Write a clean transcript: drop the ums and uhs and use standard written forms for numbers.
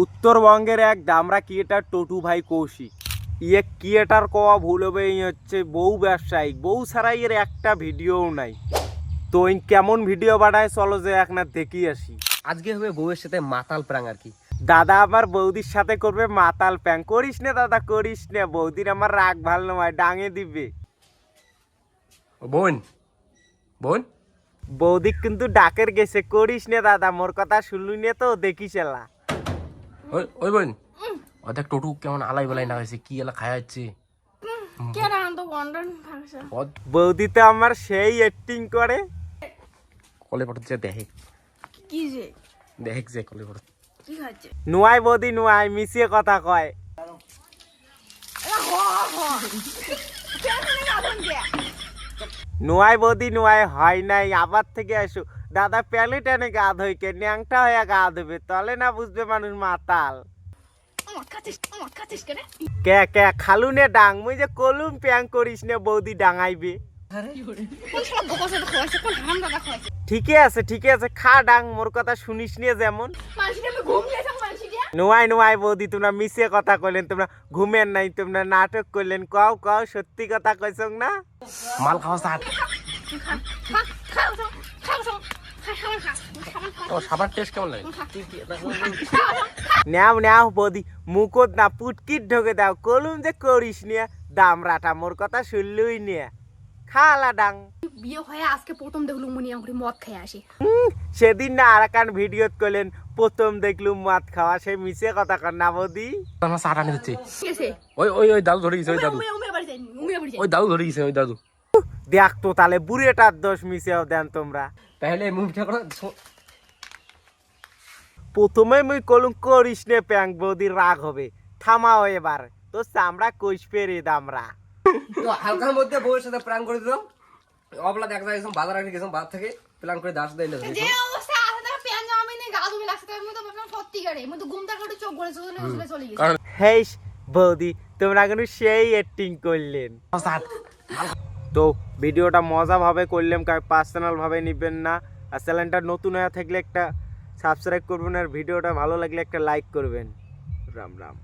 উত্তরবঙ্গের এক দামরা ক্রিয়েটার টটু ভাই কৌশিক ইয়ে ক্রিয়েটার কোয়া ভুল হবে হচ্ছে বউ ব্যবসায়িক বউ ছাড়াই এর একটা ভিডিওও নাই। তো কেমন ভিডিও বানায় চলো যে এক না দেখি আসি। আজকে হবে বউয়ের সাথে মাতাল প্রাং আর কি। দাদা আমার বৌদির সাথে করবে মাতাল প্যাং, করিস না দাদা করিস না, বৌদির আমার রাগ ভালো নয়, ডাঙে দিবে। বোন বোন বৌদি কিন্তু ডাকের গেছে, করিস না দাদা, মোর কথা শুনলুই না তো দেখিস এলা। ওই বোন অর্ধেক টোটু কেমন আলাই বেলাই না হয়েছে, কি এলা খাওয়া যাচ্ছে। বৌদি তো আমার সেই অ্যাক্টিং করে। কলে পড়ছে দেখে কি যে দেখ যে কলে পড়ছে কি খাচ্ছে নুয়াই বৌদি নুয়াই মিশিয়ে কথা কয়। নুয়াই বৌদি নুয়াই হয় নাই, আবার থেকে আসো দাদা, প্যালে টেনে গা ধইকে ন্যাংটা হয়ে গা ধোবে, তাহলে না বুঝবে মানুষ মাতাল। কে কে খালু নে ডাং, মুই যে কলুম প্যাং করিস নে বৌদি ডাঙাইবে। ঠিকই আছে খা ডাং, মোর কথা শুনিস নিয়ে যেমন। নুয়াই নুয়াই বৌদি তোমরা মিশিয়ে কথা কইলেন, তোমরা ঘুমেন নাই, তোমরা নাটক করলেন, কও কও সত্যি কথা কইছ না। মাল খাওয়া স্টার্ট। তো সাবার টেস্ট কেমন লাগে? নাও নাও বৌদি মুখত না পুটকিট ঢোকে দাও, কলুম যে করিস নিয়ে দামরাটা, মোর কথা শুনলুই নিয়ে খালা ডাং। বিয়ে হয়ে আজকে প্রথম দেখলুম মনি আমাকে মদ খেয়ে আসে। সেদিন না আর কান ভিডিও করলেন প্রথম দেখলুম মদ খাওয়া, সে মিশে কথা কর না বৌদি। আমার চা টানি দিচ্ছে। ঠিক আছে ওই ওই ওই দাদু ধরে গেছে, ওই দাদু ওই দাদু ধরে গেছে, ওই দাদু। দেখ তো তাহলে বুড়েটার দোষ মিশেও দেন তোমরা। তাহলে মুভিটা করো। প্রথমে মুই কলুম করিস নে প্যাং, বৌদি রাগ হবে, থামাও এবার তো চামড়া কইস পেরে দামরা। তো হালকার মধ্যে বউয়ের সাথে প্ল্যান করে দিলাম। অবলা দেখা যায় বাজার আগে গেছিলাম, বাজার থেকে প্ল্যান করে দাস দিলে যে অবস্থা আছে তার প্যান জামা নেই, গা ধুবে লাগছে, তার মধ্যে ভাবলাম সত্যিকারে মধ্যে ঘুমটা করে চোখ ভরে চলে গেছে। হেই বৌদি তোমরা কিন্তু সেই অ্যাক্টিং করলেন। তো ভিডিওটা মজা ভাবে করলাম, পার্সোনাল ভাবে নিবেন না। আর চ্যানেলটা নতুন হয়ে থাকলে একটা সাবস্ক্রাইব করবেন, আর ভিডিওটা ভালো লাগলে একটা লাইক করবেন। রাম রাম।